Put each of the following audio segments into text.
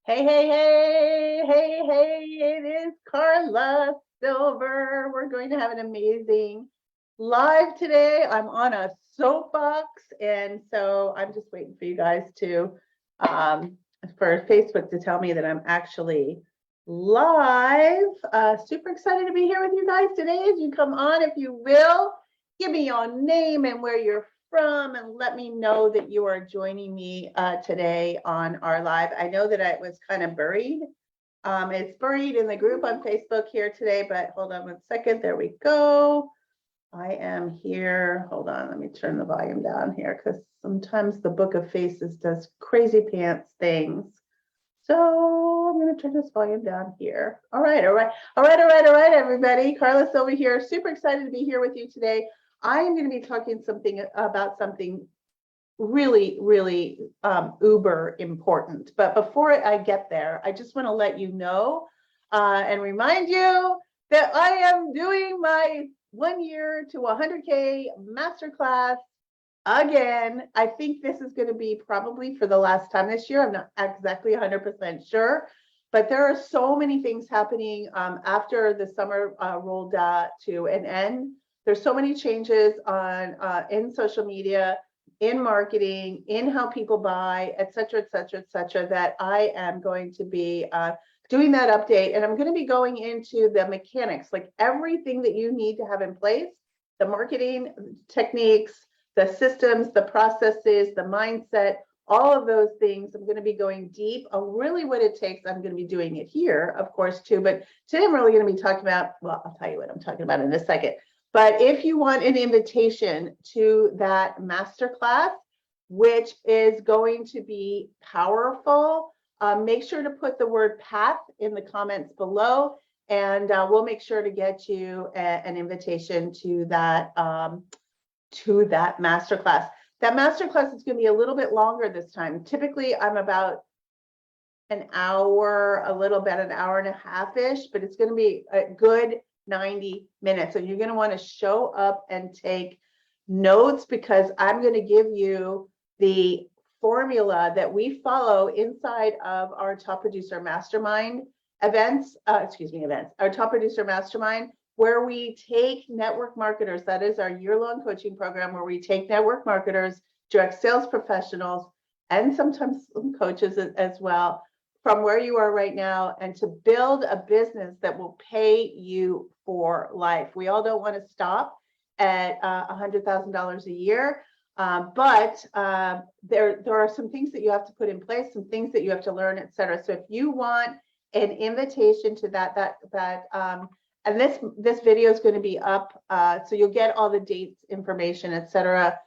Hey, hey, hey, hey, hey, it is Karla Silver. We're going to have an amazing live today. I'm on a soapbox, and so I'm just waiting for you guys to, for Facebook to tell me that I'm actually live. Super excited to be here with you guys today. As you come on, if you will, give me your name and where you're from, and let me know that you are joining me today on our live. I know that it was kind of buried. It's buried in the group on Facebook here today, but hold on 1 second. There we go. I am here. Hold on. Let me turn the volume down here because sometimes the Book of Faces does crazy pants things. So I'm going to turn this volume down here. All right, everybody. Karla Silva here. Super excited to be here with you today. I am going to be talking about something really, really uber important. But before I get there, I just want to let you know and remind you that I am doing my 1 year to 100K masterclass again. I think this is going to be probably for the last time this year. I'm not exactly 100% sure, but there are so many things happening after the summer rolled to an end. There's so many changes on in social media, in marketing, in how people buy, et cetera, that I am going to be doing that update. And I'm going to be going into the mechanics, like everything that you need to have in place, the marketing techniques, the systems, the processes, the mindset, all of those things. I'm going to be going deep on really what it takes. I'm going to be doing it here, of course, too. But today I'm really going to be talking about, well, I'll tell you what I'm talking about in a second. But if you want an invitation to that masterclass, which is going to be powerful, make sure to put the word path in the comments below, and we'll make sure to get you an invitation to that masterclass. That masterclass is going to be a little bit longer this time. Typically, I'm about an hour, a little bit, an hour and a half-ish, but it's going to be a good 90 minutes. So you're going to want to show up and take notes, because I'm going to give you the formula that we follow inside of our Top Producer Mastermind events, our Top Producer Mastermind, where we take network marketers. That is our year-long coaching program where we take network marketers, direct sales professionals, and sometimes some coaches as well, from where you are right now, and to build a business that will pay you for life. We all don't want to stop at $100,000 a year, but there are some things that you have to put in place, some things that you have to learn, et cetera. So if you want an invitation to that, and this video is going to be up, so you'll get all the dates, information, et cetera.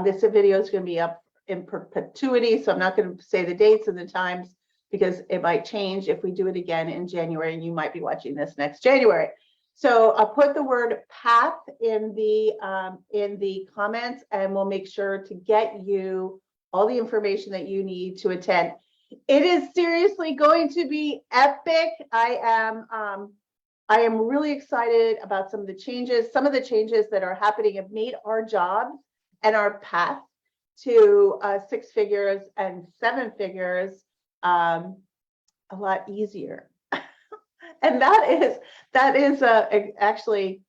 This video is going to be up in perpetuity, so I'm not going to say the dates and the times, because it might change if we do it again in January, and you might be watching this next January. So I'll put the word path in the comments, and we'll make sure to get you all the information that you need to attend. It is seriously going to be epic. I am really excited about some of the changes. Some of the changes that are happening have made our jobs and our path to 6 figures and 7 figures a lot easier. And that is actually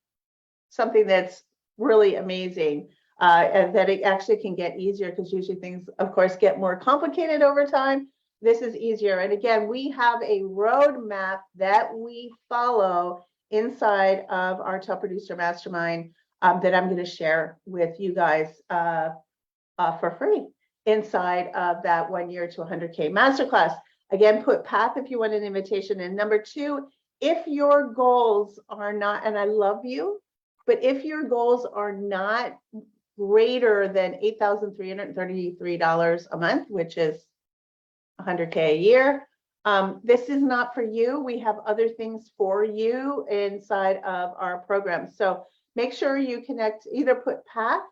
something that's really amazing, and that it actually can get easier, because usually things, of course, get more complicated over time. This is easier. And again, we have a roadmap that we follow inside of our Top Producer Mastermind that I'm going to share with you guys for free inside of that 1 year to 100K masterclass. Again, put path if you want an invitation. And number 2, if your goals are not, and I love you, but if your goals are not greater than $8,333 a month, which is 100K a year, this is not for you. We have other things for you inside of our program. So make sure you connect, either put path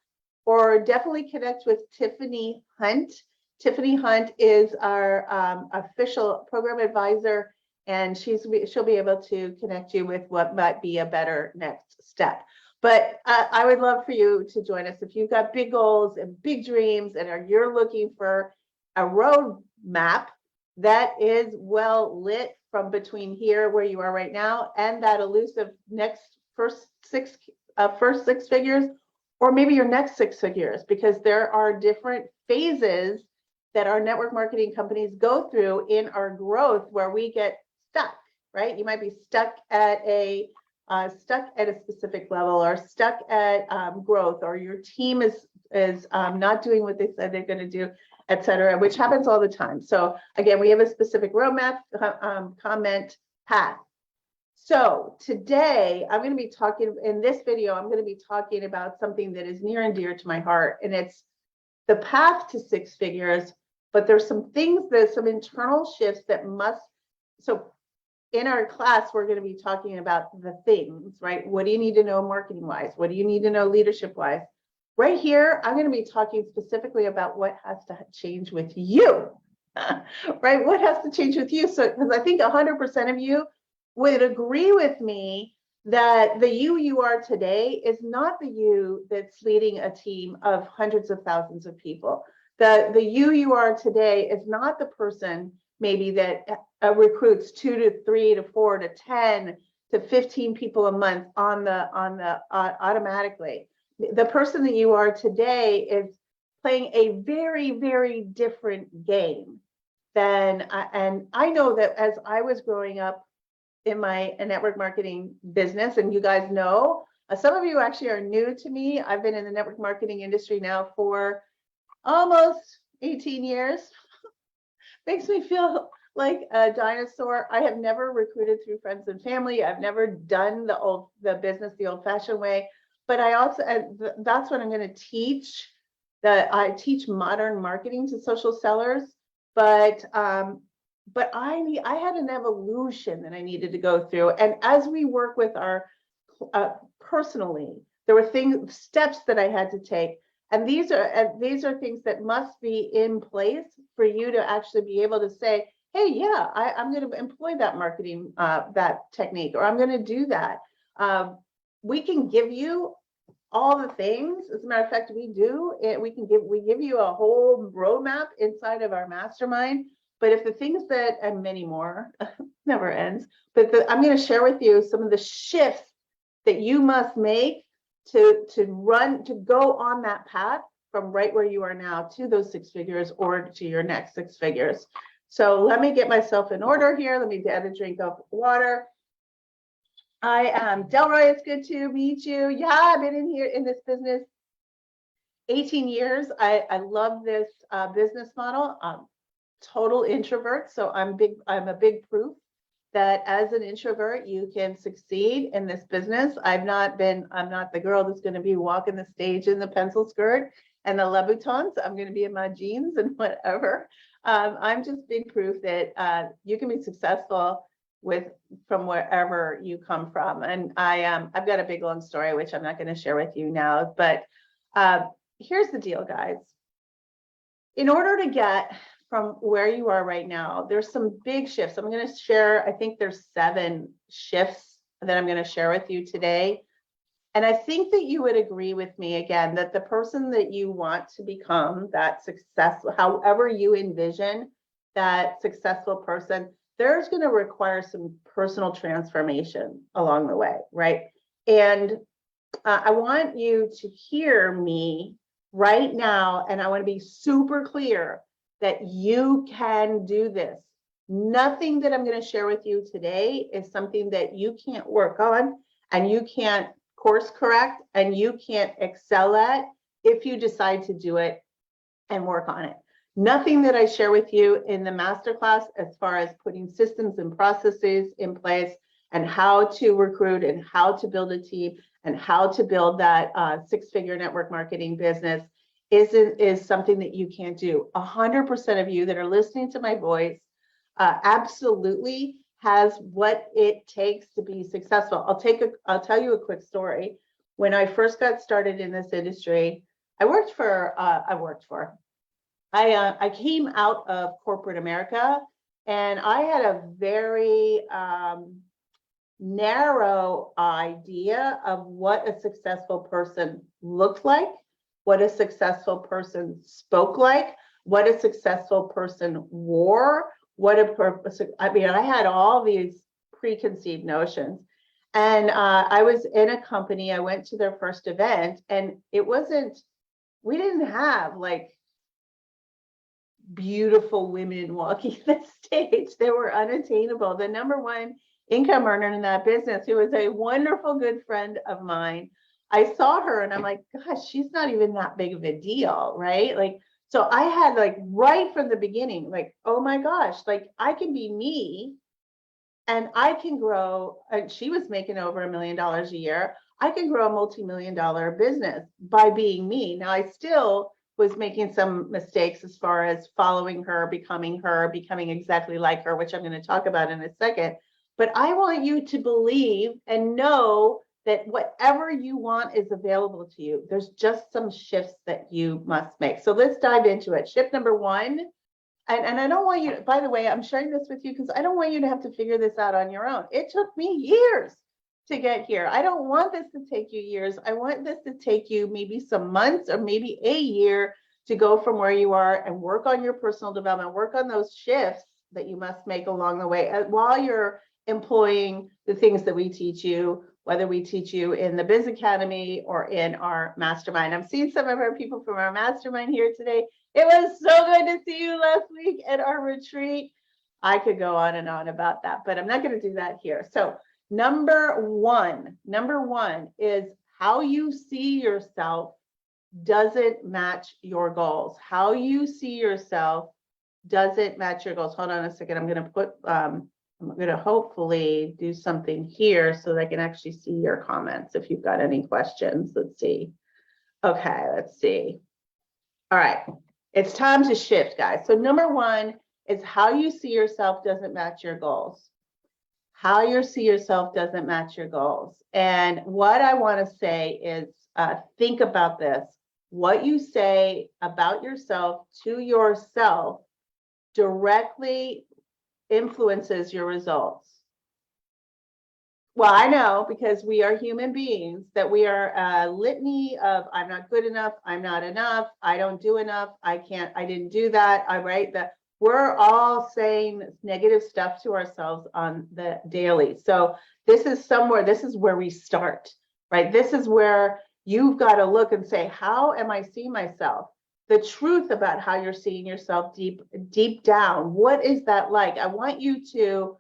or definitely connect with Tiffany Hunt. Tiffany Hunt is our official program advisor, and she'll be able to connect you with what might be a better next step. But I would love for you to join us if you've got big goals and big dreams, and you're looking for a roadmap that is well lit from between here where you are right now and that elusive first six figures, or maybe your next 6 figures, because there are different phases that our network marketing companies go through in our growth where we get stuck, right? You might be stuck at a specific level, or stuck at growth, or your team is not doing what they said they're going to do, et cetera, which happens all the time. So again, we have a specific roadmap, comment, path. So today I'm going to be talking, in this video, I'm going to be talking about something that is near and dear to my heart, and it's the path to 6 figures. But there's some things, there's some internal shifts that so in our class, we're going to be talking about the things, right? What do you need to know marketing wise? What do you need to know leadership wise? Right here, I'm going to be talking specifically about what has to change with you, right? What has to change with you? So, because I think 100% of you would agree with me that the you are today is not the you that's leading a team of hundreds of thousands of people. The you are today is not the person maybe that recruits 2 to 3 to 4 to 10 to 15 people a month on the automatically. The person that you are today is playing a very, very different game than, and I know that as I was growing up in my network marketing business, and you guys know, some of you actually are new to me. I've been in the network marketing industry now for almost 18 years. Makes me feel like a dinosaur. I have never recruited through friends and family. I've never done the business the old-fashioned way. But I also, that's what I'm going to teach. I teach modern marketing to social sellers. But I had an evolution that I needed to go through. And as we work with our personally, there were steps that I had to take. And these are things that must be in place for you to actually be able to say, hey, yeah, I'm going to employ that marketing, that technique, or I'm going to do that. We can give you all the things. As a matter of fact, we do. We give you a whole roadmap inside of our mastermind. But if the things that, and many more, never ends, but I'm going to share with you some of the shifts that you must make to go on that path from right where you are now to those 6 figures or to your next 6 figures. So let me get myself in order here. Let me get a drink of water. I am Delroy. It's good to meet you. Yeah, I've been in this business 18 years. I love this business model. Total introvert, so I'm a big proof that as an introvert you can succeed in this business. I'm not the girl that's going to be walking the stage in the pencil skirt and the Louboutins. I'm going to be in my jeans and whatever. I'm just big proof that you can be successful from wherever you come from. And I've got a big long story which I'm not going to share with you now, but here's the deal, guys. In order to get from where you are right now, there's some big shifts. I'm going to share, I think there's 7 shifts that I'm going to share with you today. And I think that you would agree with me again, that the person that you want to become, that successful, however you envision that successful person, there's going to require some personal transformation along the way, right? And I want you to hear me right now, and I want to be super clear that you can do this. Nothing that I'm going to share with you today is something that you can't work on and you can't course correct and you can't excel at if you decide to do it and work on it. Nothing that I share with you in the masterclass as far as putting systems and processes in place and how to recruit and how to build a team and how to build that 6-figure network marketing business is something that you can't do. 100% of you that are listening to my voice absolutely has what it takes to be successful. I'll tell you a quick story. When I first got started in this industry, I came out of corporate America, and I had a very narrow idea of what a successful person looked like, what a successful person spoke like, what a successful person wore, what a purpose. I mean, I had all these preconceived notions. And I was in a company, I went to their first event, and we didn't have like beautiful women walking the stage. They were unattainable. The number one income earner in that business, who was a wonderful good friend of mine, I saw her and I'm like, gosh, she's not even that big of a deal, right? Like, so I had like right from the beginning, like, oh my gosh, like I can be me and I can grow. And she was making over $1 million a year. I can grow a multi-million-dollar business by being me. Now, I still was making some mistakes as far as following her, becoming exactly like her, which I'm going to talk about in a second. But I want you to believe and know that whatever you want is available to you. There's just some shifts that you must make. So let's dive into it. Shift number one. And I don't want you, by the way, I'm sharing this with you because I don't want you to have to figure this out on your own. It took me years to get here. I don't want this to take you years. I want this to take you maybe some months or maybe a year to go from where you are and work on your personal development, work on those shifts that you must make along the way while you're employing the things that we teach you, whether we teach you in the Biz Academy or in our mastermind. I'm seeing some of our people from our mastermind here today. It was so good to see you last week at our retreat. I could go on and on about that, but I'm not going to do that here. So number one is how you see yourself doesn't match your goals. How you see yourself doesn't match your goals. Hold on a second. I'm going to hopefully do something here so that I can actually see your comments if you've got any questions. Let's see. Okay, let's see. All right. It's time to shift, guys. So number one is how you see yourself doesn't match your goals. How you see yourself doesn't match your goals. And what I want to say is think about this. What you say about yourself to yourself directly influences your results. Well, I know because we are human beings that we are a litany of I'm not good enough, I'm not enough, I don't do enough, I didn't do that, we're all saying negative stuff to ourselves on the daily. So this is where we start, right? This is where you've got to look and say, how am I seeing myself? The truth about how you're seeing yourself deep down. What is that like? I want you to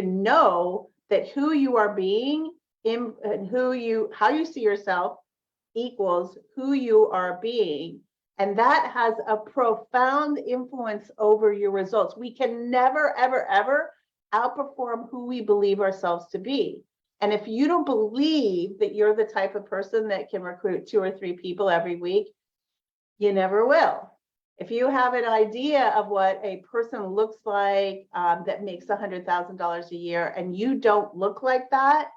know that who you are being in and how you see yourself equals who you are being. And that has a profound influence over your results. We can never, ever, ever outperform who we believe ourselves to be. And if you don't believe that you're the type of person that can recruit 2 or 3 people every week, you never will. If you have an idea of what a person looks like that makes $100,000 a year and you don't look like that,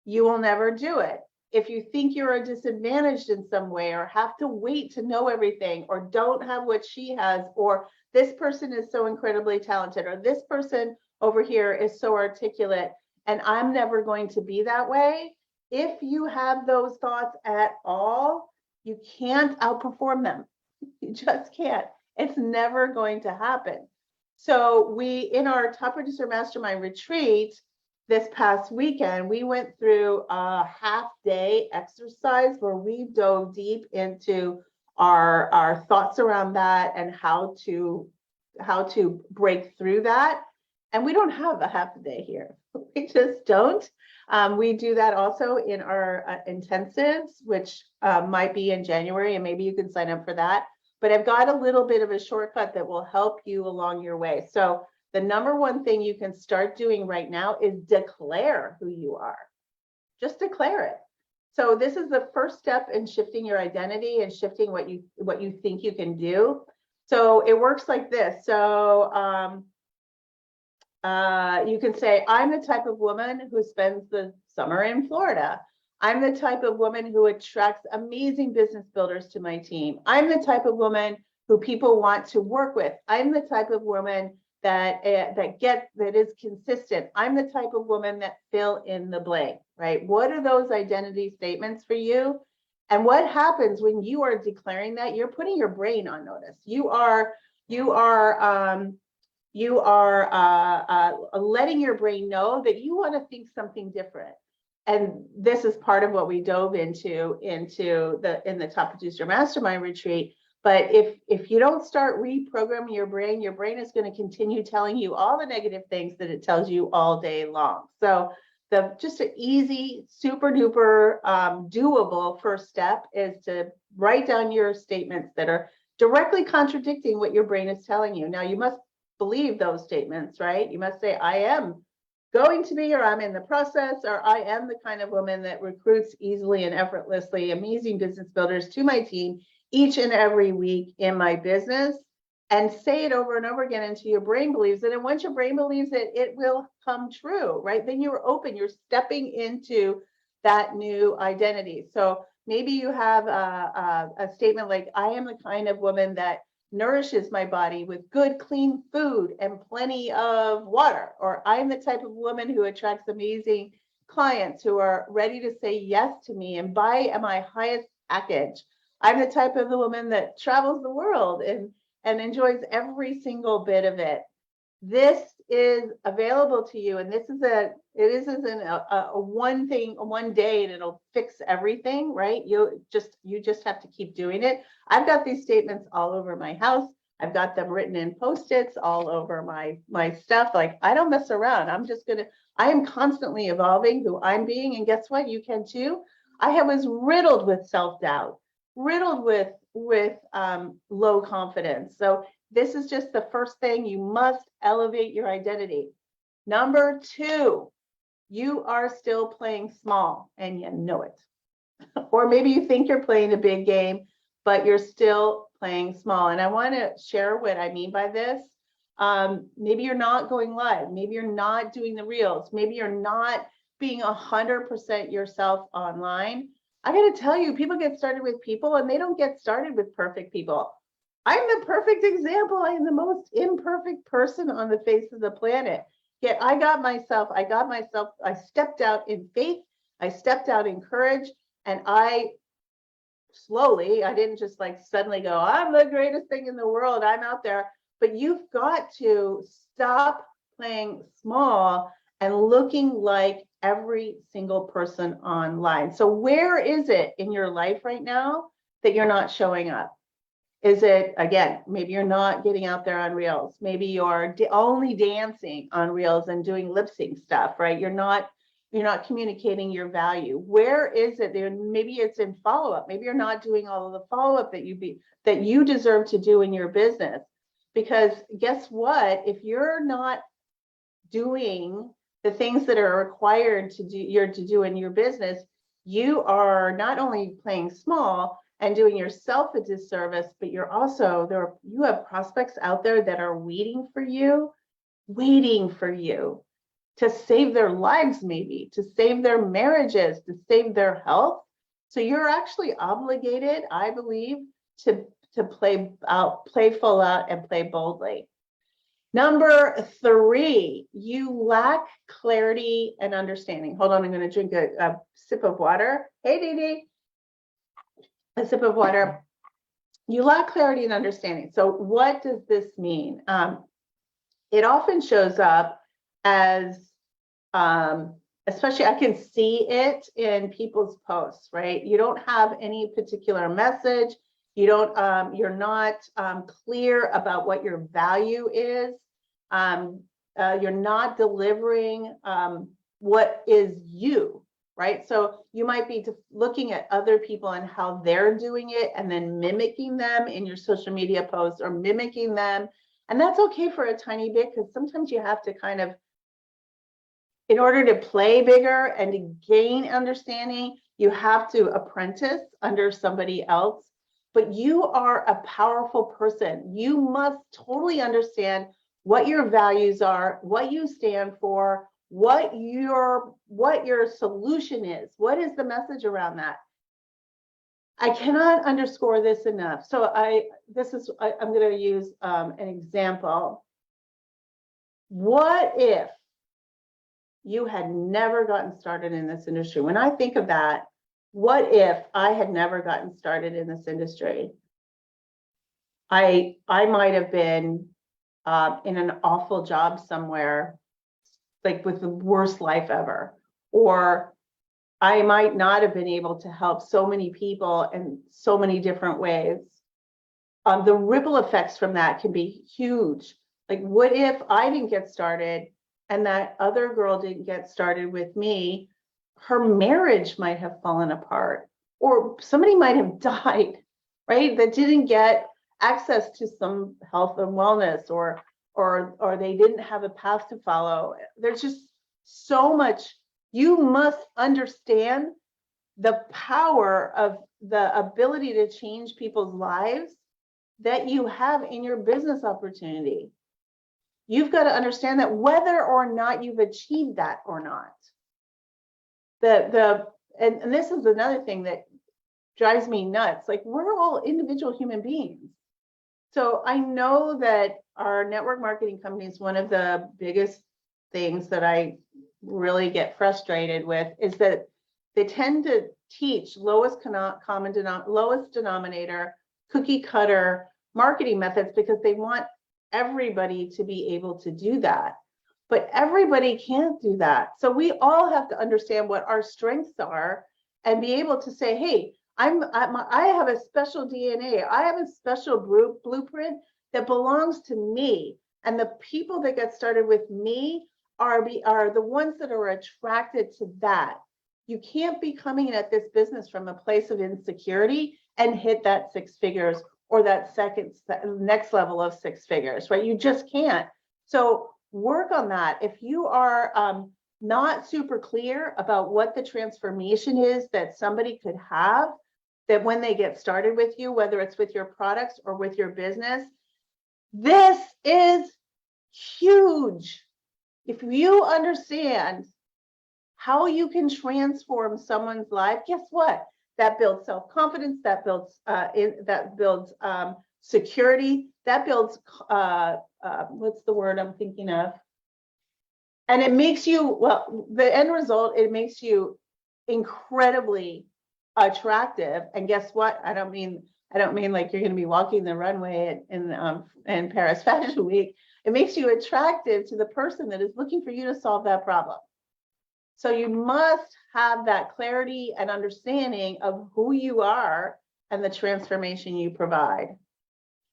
you will never do it. If you think you're disadvantaged in some way or have to wait to know everything or don't have what she has, or this person is so incredibly talented or this person over here is so articulate and I'm never going to be that way. If you have those thoughts at all, you can't outperform them. You just can't. It's never going to happen. So in our Top Producer Mastermind retreat this past weekend, we went through a half-day exercise where we dove deep into our thoughts around that and how to break through that. And we don't have a half a day here. We just don't. We do that also in our intensives, which might be in January, and maybe you can sign up for that. But I've got a little bit of a shortcut that will help you along your way. So the number one thing you can start doing right now is declare who you are. Just declare it. So this is the first step in shifting your identity and shifting what you think you can do. So it works like this. So you can say, I'm the type of woman who spends the summer in Florida. I'm the type of woman who attracts amazing business builders to my team. I'm the type of woman who people want to work with. I'm the type of woman that is consistent. I'm the type of woman that fill in the blank, right? What are those identity statements for you? And what happens when you are declaring that? You're putting your brain on notice. You are You are letting your brain know that you want to think something different. And this is part of what we dove into in the Top Producer Mastermind retreat. But if you don't start reprogramming your brain is going to continue telling you all the negative things that it tells you all day long. So just an easy, super duper doable first step is to write down your statements that are directly contradicting what your brain is telling you. Now, you must believe those statements, right? You must say, I am going to be, or I'm in the process, or I am the kind of woman that recruits easily and effortlessly amazing business builders to my team each and every week in my business. And say it over and over again until your brain believes it. And once your brain believes it, it will come true, right? Then you're open, you're stepping into that new identity. So maybe you have a statement like, I am the kind of woman that nourishes my body with good, clean food and plenty of water. Or I'm the type of woman who attracts amazing clients who are ready to say yes to me and buy my highest package. I'm the type of the woman that travels the world and enjoys every single bit of it. This is available to you, and this is it isn't a one thing, one day, and it'll fix everything, right? You just have to keep doing it. I've got these statements all over my house. I've got them written in Post-its all over my stuff. Like, I don't mess around. I am constantly evolving who I'm being, and guess what? You can too. I was riddled with self-doubt, riddled with low confidence. So this is just the first thing. You must elevate your identity. Number 2, you are still playing small and you know it. Or maybe you think you're playing a big game, but you're still playing small. And I want to share what I mean by this. Maybe you're not going live. Maybe you're not doing the reels. Maybe you're not being 100% yourself online. I got to tell you, people get started with people and they don't get started with perfect people. I'm the perfect example. I am the most imperfect person on the face of the planet. Yet I stepped out in faith. I stepped out in courage, and I didn't just like suddenly go, I'm the greatest thing in the world. I'm out there. But you've got to stop playing small and looking like every single person online. So where is it in your life right now that you're not showing up? Is it, again, maybe you're not getting out there on Reels. Maybe you're only dancing on Reels and doing lip sync stuff, right? You're not communicating your value. Where is it there? Maybe it's in follow-up. Maybe you're not doing all of the follow-up that you deserve to do in your business. Because guess what? If you're not doing the things that are required to do in your business, you are not only playing small and doing yourself a disservice, but you have prospects out there that are waiting for you to save their lives, maybe to save their marriages, to save their health. So you're actually obligated, I believe, to play full out and play boldly. Number 3, you lack clarity and understanding. Hold on, I'm going to drink a sip of water. Hey, Dee Dee. A sip of water. You lack clarity and understanding. So what does this mean? It often shows up as, especially I can see it in people's posts, right? You don't have any particular message. You're not clear about what your value is. You're not delivering what is you. Right? So you might be looking at other people and how they're doing it and then mimicking them in your social media posts or mimicking them. And that's okay for a tiny bit, because sometimes you have to kind of, in order to play bigger and to gain understanding, you have to apprentice under somebody else. But you are a powerful person. You must totally understand what your values are, what you stand for, what your solution is. What is the message around that? I cannot underscore this enough. So I'm going to use an example. What if you had never gotten started in this industry? When I think of that, what if I had never gotten started in this industry? I might have been in an awful job somewhere, like with the worst life ever. Or I might not have been able to help so many people in so many different ways. The ripple effects from that can be huge. Like, what if I didn't get started and that other girl didn't get started with me? Her marriage might have fallen apart, or somebody might have died, right? That didn't get access to some health and wellness, or they didn't have a path to follow. There's just so much. You must understand the power of the ability to change people's lives that you have in your business opportunity. You've got to understand that whether or not you've achieved that or not. And this is another thing that drives me nuts. Like, we're all individual human beings. So I know that our network marketing company is one of the biggest things that I really get frustrated with, is that they tend to teach lowest denominator, cookie cutter marketing methods, because they want everybody to be able to do that. But everybody can't do that. So we all have to understand what our strengths are and be able to say, hey, I have a special DNA. I have a special blueprint that belongs to me. And the people that get started with me are the ones that are attracted to that. You can't be coming at this business from a place of insecurity and hit that 6 figures or that next level of 6 figures, right? You just can't. So work on that. If you are not super clear about what the transformation is that somebody could have, that when they get started with you, whether it's with your products or with your business, this is huge. If you understand how you can transform someone's life, guess what? That builds self-confidence, that builds security, that builds what's the word I'm thinking of? And it makes you, well, the end result, it makes you incredibly attractive. And guess what? I don't mean like you're going to be walking the runway in Paris Fashion Week. It makes you attractive to the person that is looking for you to solve that problem. So you must have that clarity and understanding of who you are and the transformation you provide.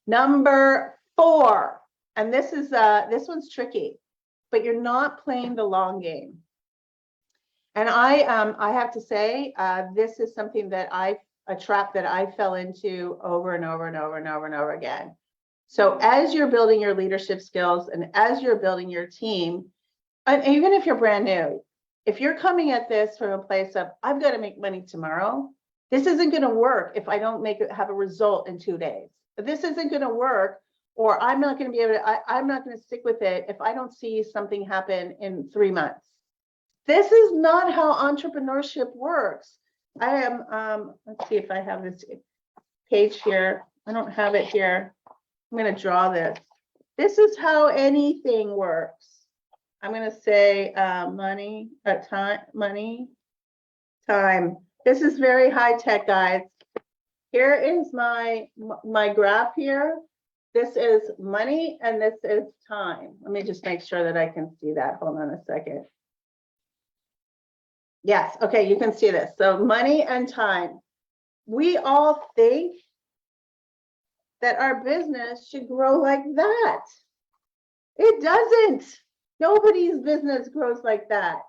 Number 4, and this one's tricky, but you're not playing the long game. And I have to say, this is something that a trap that I fell into over and over and over and over and over again. So as you're building your leadership skills and as you're building your team, and even if you're brand new, if you're coming at this from a place of, I've got to make money tomorrow, this isn't going to work if I don't have a result in 2 days. This isn't going to work, or I'm not going to be able to, I'm not going to stick with it if I don't see something happen in 3 months. This is not how entrepreneurship works. I am, let's see if I have this page here. I don't have it here. I'm going to draw this. This is how anything works. I'm going to say money, time. This is very high tech, guys. Here is my graph here. This is money and this is time. Let me just make sure that I can see that. Hold on a second. Yes, okay, you can see this. So money and time. We all think that our business should grow like that. It doesn't. Nobody's business grows like that.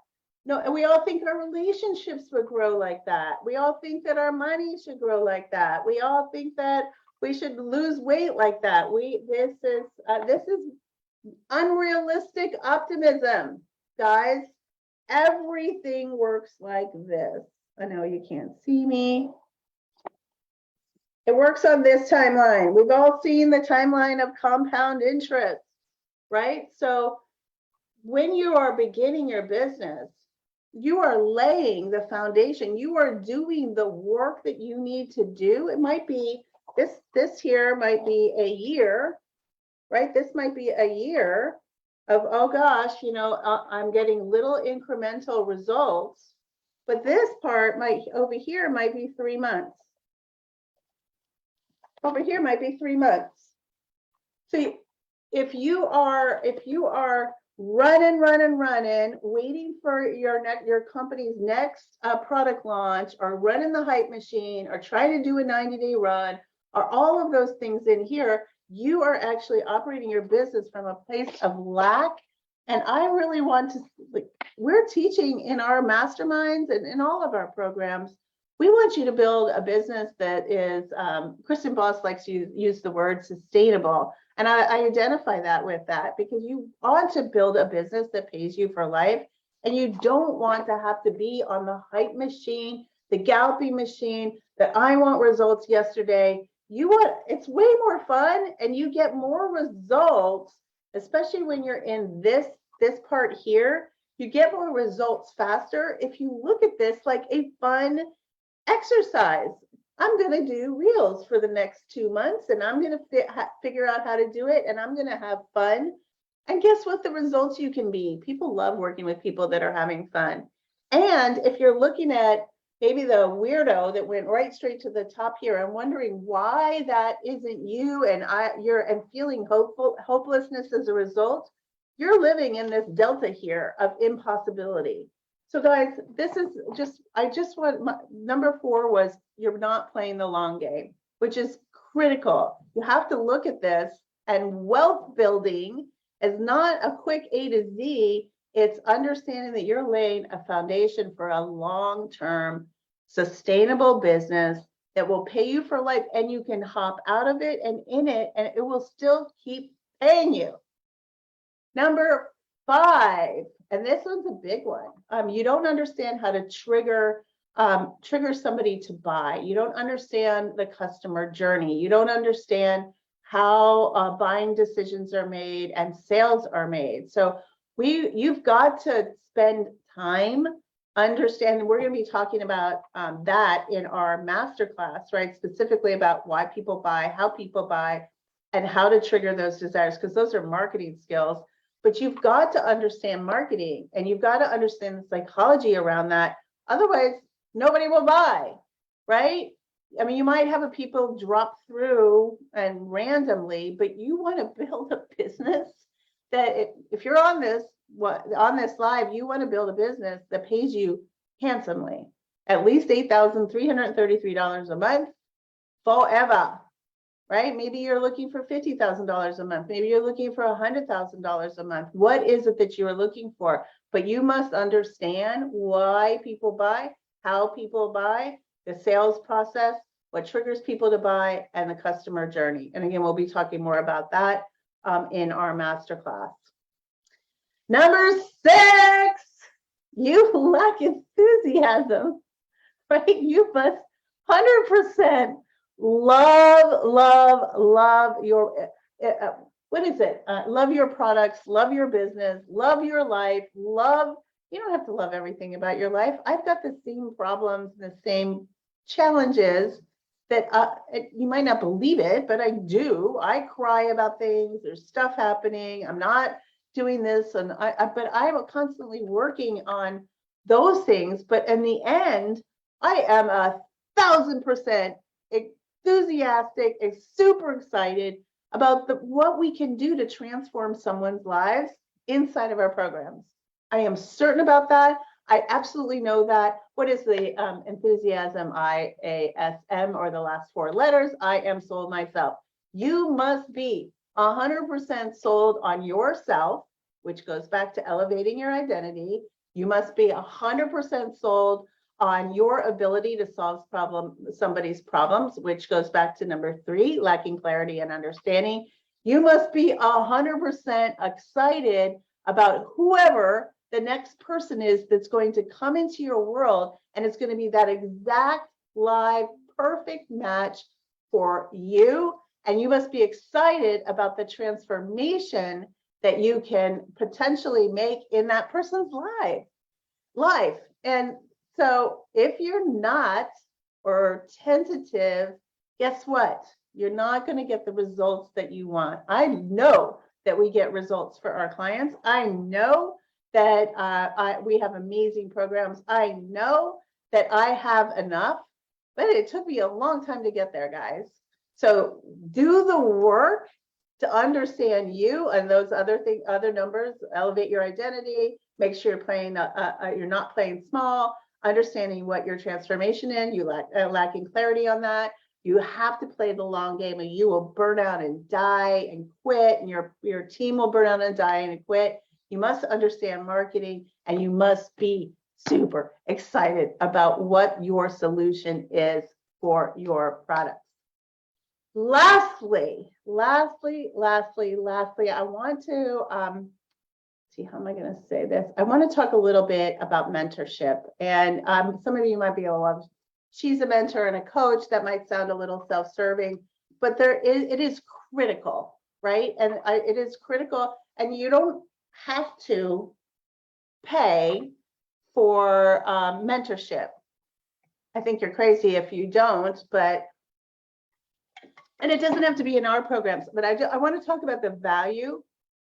No, and we all think our relationships would grow like that. We all think that our money should grow like that. We all think that we should lose weight like that. This is unrealistic optimism, guys. Everything works like this. I know you can't see me. It works on this timeline. We've all seen the timeline of compound interest, right? So when you are beginning your business, you are laying the foundation. You are doing the work that you need to do. It might be this here might be a year, right? This might be a year of, oh gosh, I'm getting little incremental results, but this part over here might be 3 months. Over here might be 3 months. So if you are running, waiting for your company's next product launch, or running the hype machine, or trying to do a 90-day run, or all of those things in here, you are actually operating your business from a place of lack. And I really want to, like, we're teaching in our masterminds and in all of our programs, we want you to build a business that is, Kristen Boss likes to use the word sustainable. And I identify that with that, because you want to build a business that pays you for life. And you don't want to have to be on the hype machine, the galloping machine, that I want results yesterday. It's way more fun, and you get more results, especially when you're in this part here. You get more results faster if you look at this like a fun exercise. I'm going to do reels for the next 2 months, and I'm going to figure out how to do it, and I'm going to have fun. And guess what? The results you can be. People love working with people that are having fun. And if you're looking at maybe the weirdo that went right straight to the top here, I'm wondering why that isn't you, and you're feeling hopelessness as a result. You're living in this delta here of impossibility. So guys, this is number 4 was you're not playing the long game, which is critical. You have to look at this, and wealth building is not a quick A to Z. It's understanding that you're laying a foundation for a long-term sustainable business that will pay you for life, and you can hop out of it and in it, and it will still keep paying you. Number 5, and this one's a big one. You don't understand how to trigger somebody to buy. You don't understand the customer journey. You don't understand how buying decisions are made and sales are made. So you've got to spend time understanding. We're going to be talking about that in our masterclass, right? Specifically about why people buy, how people buy, and how to trigger those desires, because those are marketing skills. But you've got to understand marketing, and you've got to understand the psychology around that. Otherwise, nobody will buy, right? I mean, you might have a people drop through and randomly, but you want to build a business that if you're on this live, you want to build a business that pays you handsomely, at least $8,333 a month forever. Right? Maybe you're looking for $50,000 a month. Maybe you're looking for $100,000 a month. What is it that you are looking for? But you must understand why people buy, how people buy, the sales process, what triggers people to buy, and the customer journey. And again, we'll be talking more about that in our masterclass. Number 6, you lack enthusiasm, right? You must 100% love your love your products, love your business, love your life. You don't have to love everything about your life. I've got the same problems, the same challenges that you might not believe it, but I do. I cry about things. There's stuff happening. I'm not doing this, but I'm constantly working on those things. But in the end, I am 1,000% enthusiastic and super excited about what we can do to transform someone's lives inside of our programs. I am certain about that. I absolutely know that. What is the enthusiasm? IASM, or the last 4 letters? I am sold myself. You must be 100% sold on yourself, which goes back to elevating your identity. You must be 100% sold on your ability to solve somebody's problems, which goes back to number 3, lacking clarity and understanding. You must be 100% excited about whoever the next person is that's going to come into your world, and it's going to be that exact live perfect match for you. And you must be excited about the transformation that you can potentially make in that person's life. And so if you're not, or tentative, guess what? You're not going to get the results that you want. I know that we get results for our clients. I know that we have amazing programs. I know that I have enough, but it took me a long time to get there, guys. So do the work to understand you and those other numbers, elevate your identity, make sure you're not playing small, understanding what your transformation is, you lacking clarity on that. You have to play the long game, or you will burn out and die and quit, and your team will burn out and die and quit. You must understand marketing, and you must be super excited about what your solution is for your products. Lastly, I want to see, how am I going to say this? I want to talk a little bit about mentorship. And some of you might be, oh, she's a mentor and a coach. That might sound a little self-serving, but it is critical, right? And it is critical, and you don't have to pay for mentorship. I think you're crazy if you don't, and it doesn't have to be in our programs, but I want to talk about the value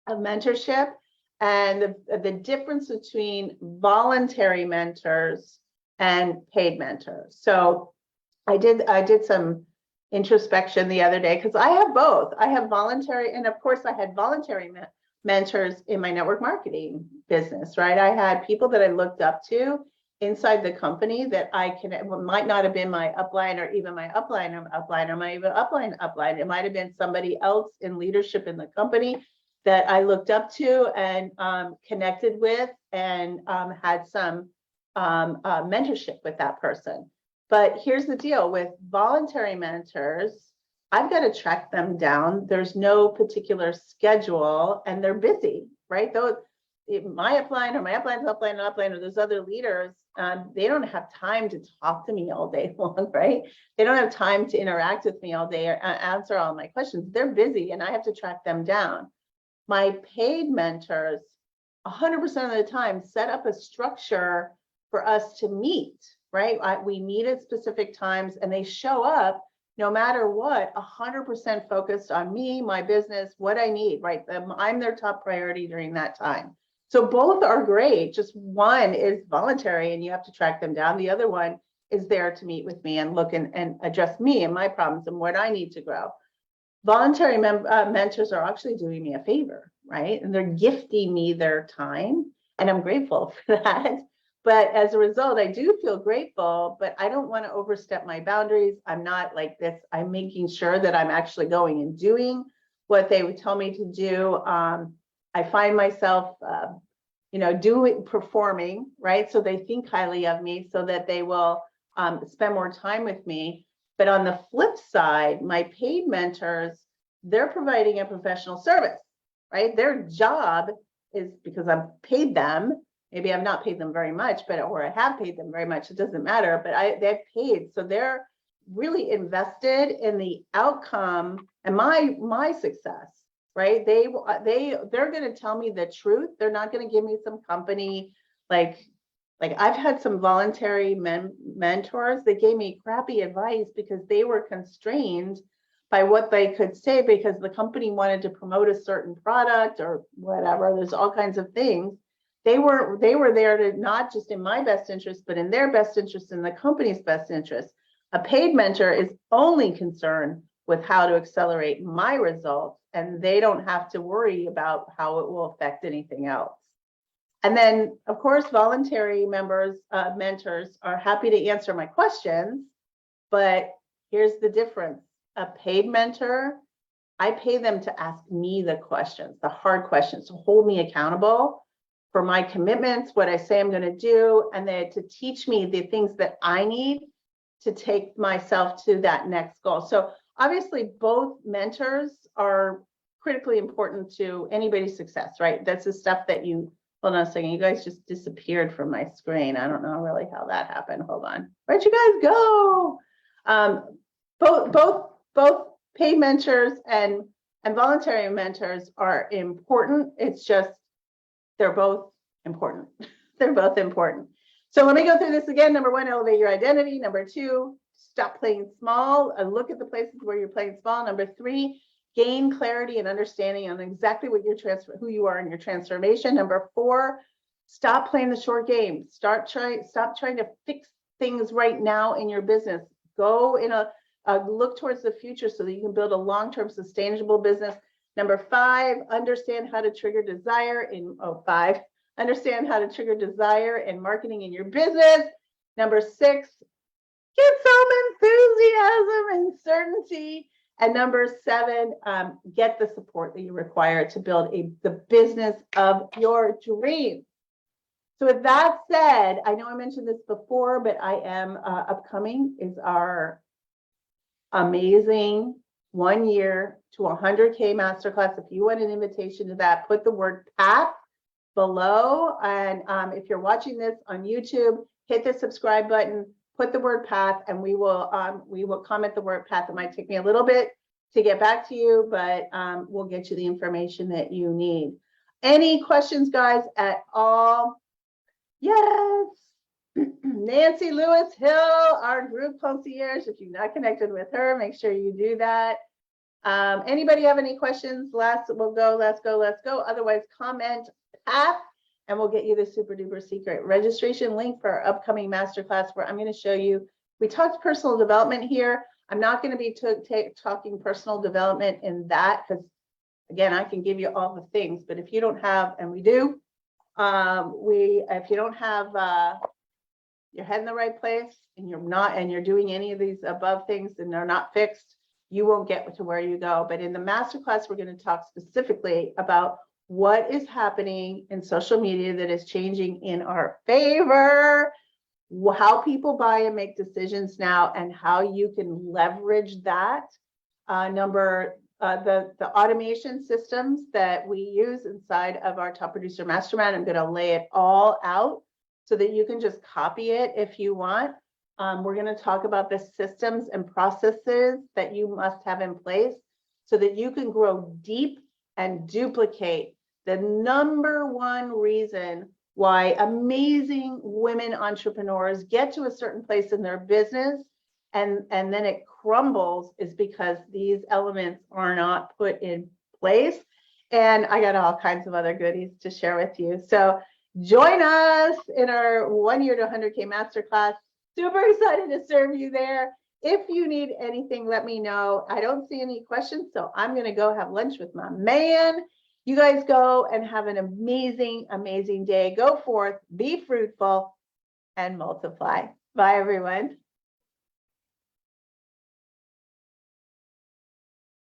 of mentorship and the difference between voluntary mentors and paid mentors. So I did some introspection the other day, because I have both. I have voluntary, and of course I had voluntary mentors in my network marketing business, right? I had people that I looked up to inside the company that might not have been my upline, or even my upline, or my even upline. It might have been somebody else in leadership in the company that I looked up to and connected with, and had some mentorship with that person. But here's the deal with voluntary mentors. I've got to track them down. There's no particular schedule, and they're busy, right? My upline, or my upline's upline, or those other leaders, they don't have time to talk to me all day long, right? They don't have time to interact with me all day or answer all my questions. They're busy, and I have to track them down. My paid mentors, 100% of the time, set up a structure for us to meet, right? We meet at specific times, and they show up no matter what, 100% focused on me, my business, what I need, right? I'm their top priority during that time. So both are great. Just one is voluntary and you have to track them down. The other one is there to meet with me and look and address me and my problems and what I need to grow. Voluntary mentors are actually doing me a favor, right? And they're gifting me their time, and I'm grateful for that. But as a result, I do feel grateful, but I don't want to overstep my boundaries. I'm not like this. I'm making sure that I'm actually going and doing what they would tell me to do. I find myself, performing, right? So they think highly of me so that they will spend more time with me. But on the flip side, my paid mentors, they're providing a professional service, right? Their job is, because I've paid them, maybe I've not paid them very much, or I have paid them very much, it doesn't matter, but they've paid. So they're really invested in the outcome and my success, right? They're going to tell me the truth. They're not going to give me some company like I've had some voluntary mentors that gave me crappy advice because they were constrained by what they could say because the company wanted to promote a certain product or whatever. There's all kinds of things. They were there to not just in my best interest, but in their best interest, in the company's best interest. A paid mentor is only concerned with how to accelerate my results, and they don't have to worry about how it will affect anything else. And then, of course, voluntary mentors are happy to answer my questions, but here's the difference. A paid mentor, I pay them to ask me the questions, the hard questions, to hold me accountable for my commitments, what I say I'm going to do, and then to teach me the things that I need to take myself to that next goal. So obviously, both mentors are critically important to anybody's success, right? That's the stuff that you, hold on a second, you guys just disappeared from my screen. I don't know really how that happened. Hold on. Where'd you guys go? Both paid mentors and voluntary mentors are important. It's just, they're both important. They're both important. So let me go through this again. Number one, elevate your identity. Number two, stop playing small and look at the places where you're playing small. Number three, gain clarity and understanding on exactly what who you are in your transformation. Number four, stop playing the short game. Stop trying to fix things right now in your business. Go in look towards the future so that you can build a long-term sustainable business Number 5, understand how to trigger desire in, understand how to trigger desire in marketing in your business. Number 6, get some enthusiasm and certainty. And number 7, get the support that you require to build the business of your dreams. So with that said, I know I mentioned this before, but I am upcoming is our amazing 1 year to 100K masterclass. If you want an invitation to that, put the word path below. And if you're watching this on YouTube, hit the subscribe button, put the word path, and we will comment the word path. It might take me a little bit to get back to you, but we'll get you the information that you need. Any questions, guys, at all? Yes. Nancy Lewis Hill, our group concierge. If you're not connected with her, make sure you do that. Anybody have any questions? Let's go. Otherwise, comment path, and we'll get you the super duper secret registration link for our upcoming masterclass, where I'm going to show you. We talked personal development here. I'm not going to be talking personal development in that, because again, I can give you all the things, but if you don't have, and we do, if you don't have your head in the right place, and you're doing any of these above things and they're not fixed, you won't get to where you go. But in the masterclass, we're going to talk specifically about what is happening in social media that is changing in our favor, how people buy and make decisions now, and how you can leverage that. The automation systems that we use inside of our Top Producer Mastermind. I'm going to lay it all out so that you can just copy it if you want. We're going to talk about the systems and processes that you must have in place so that you can grow deep and duplicate the #1 reason why amazing women entrepreneurs get to a certain place in their business and then it crumbles, is because these elements are not put in place. And I got all kinds of other goodies to share with you. So join us in our 1 year to 100K masterclass. Super excited to serve you there. If you need anything, let me know. I don't see any questions, so I'm going to go have lunch with my man. You guys go and have an amazing, amazing day. Go forth, be fruitful, and multiply. Bye, everyone.